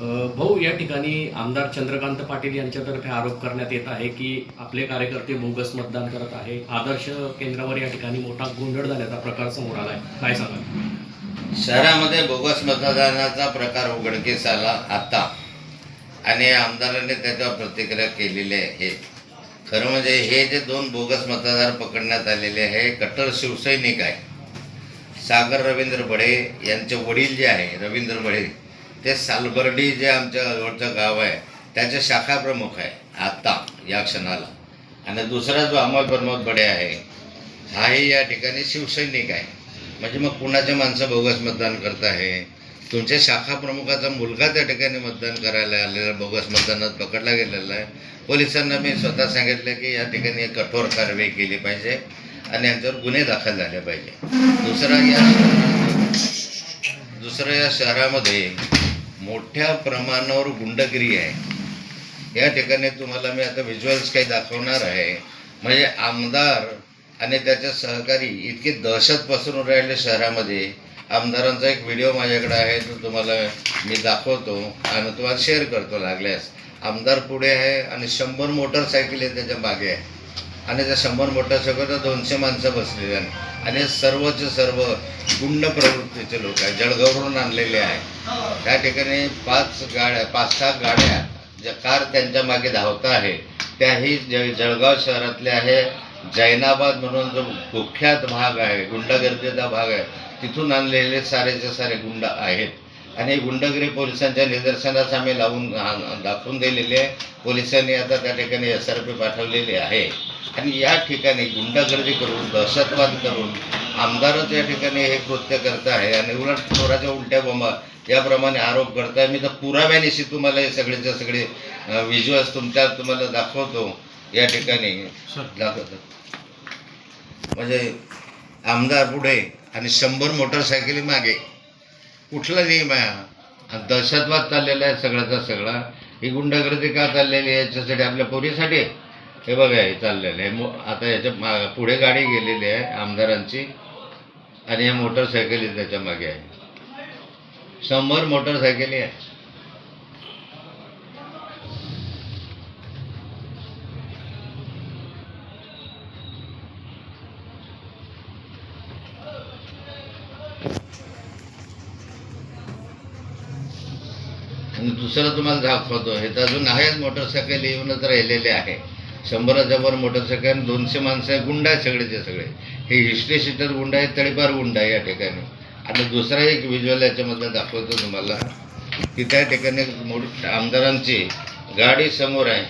भाऊ, या ठिकाणी आमदार चंद्रकांत पाटील यांच्यातर्फे आरोप करण्यात येत आहे की आपले कार्यकर्ते बोगस मतदान करत आहे. आदर्श केंद्रावर या ठिकाणी मोठा गोंधळ झाल्याचा प्रकार समोर आलाय, काय सांगाल? शहरामध्ये बोगस मतदानाचा प्रकार उघडकीस आला आता, आणि आमदारांनी त्याच्यावर प्रतिक्रिया केलेली आहे. खरं म्हणजे हे जे 2 बोगस मतदार पकडण्यात आलेले आहे, कट्टर शिवसैनिक आहे. सागर रवींद्र बढे यांचे वडील जे आहे रवींद्र बढे, ते सालबर्डी जे आमच्या जवळचं गाव आहे त्याचे शाखा प्रमुख आहे आत्ता या क्षणाला. आणि दुसरा जो अमोल प्रमोद बढे आहे, हाही या ठिकाणी शिवसैनिक आहे. म्हणजे मग कुणाचे माणसं बोगस मतदान करत आहे? तुमच्या शाखा प्रमुखाचा मुलगा त्या ठिकाणी मतदान करायला आलेला बोगस मतदानात पकडला गेलेला आहे. पोलिसांना मी स्वतः सांगितलं की या ठिकाणी कठोर कारवाई केली पाहिजे आणि यांच्यावर गुन्हे दाखल झाले पाहिजे. दुसरं या शहरामध्ये मोठ्या प्रमाणावर गुंडगिरी आहे. या ठिकाणी तुम्हाला मी आता व्हिज्युअल्स काही दाखवणार आहे. म्हणजे आमदार आणि त्याचे सहकारी इतकी दहशत पसरून राहिले शहरामध्ये. आमदारांचा एक व्हिडिओ माझ्याकडे आहे, तो तुम्हाला मी दाखवतो आणि तुम्हाला शेअर करतो लागल्यास. आमदार पुढे आहे आणि 100 मोटरसायकल त्याच्या मागे आहे, आणि त्या 100 मोटरसायकलवर 200 माणसं बसलेली आहेत. आणि सर्वचे सर्व गुंड प्रवृत्तीचे लोक आहेत, जळगाववरून आणलेले आहे. त्या ठिकाणी 5-6 गाड्या ज्या कार त्यांच्या मागे धावत आहे, त्याही जळगाव शहरातल्या आहे. जैनाबाद म्हणून जो कुख्यात भाग आहे, गुंडगर्दीचा भाग आहे, तिथून आणलेले सारेचे सारे गुंड आहेत. आणि गुंडगिरी पोलिसांच्या निदर्शनास आम्ही दाखवून दिलेली आहे. पोलिसांनी आता त्या ठिकाणी SRP पाठवलेली आहे. आणि या ठिकाणी गुंडगर्दी करून, दहशतवाद करून आमदारच या ठिकाणी हे कृत्य करत आहे आणि उलट चोराच्या उलट्या बोंबा याप्रमाणे आरोप करत आहे. मी तर पुराव्यानिशी तुम्हाला हे सगळेच्या सगळे व्हिज्युअल्स तुम्हाला दाखवतो. या ठिकाणी दाखवतो म्हणजे आमदार पुढे आणि 100 मोटरसायकली मागे. कुठला नियम आहे? दहशतवाद चाललेला आहे सगळ्याचा सगळा. ही गुंडगर्दी का चाललेली आहे? याच्यासाठी आपल्या पोरीसाठी हे बघा हे चाललेलं आहे. आता याच्या पुढे गाडी गेलेली आहे आमदारांची आणि या मोटरसायकली त्याच्या मागे आहे. 100 मोटरसायकली आहे. आणि दुसरं तुम्हाला दाखवतो, हे तर अजून आहेच मोटरसायकल येऊनच राहिलेले आहे. 100च्या वर मोटरसायकल, 200 माणसं आहे. गुंड आहे सगळेचे सगळे. हे हिस्ट्री शीटर गुंड आहे, तळीपार गुंड आहे या ठिकाणी. आणि दुसरा एक व्हिज्युअल याच्यामध्ये दाखवतो तुम्हाला की त्या ठिकाणी आमदारांची गाडी समोर आहे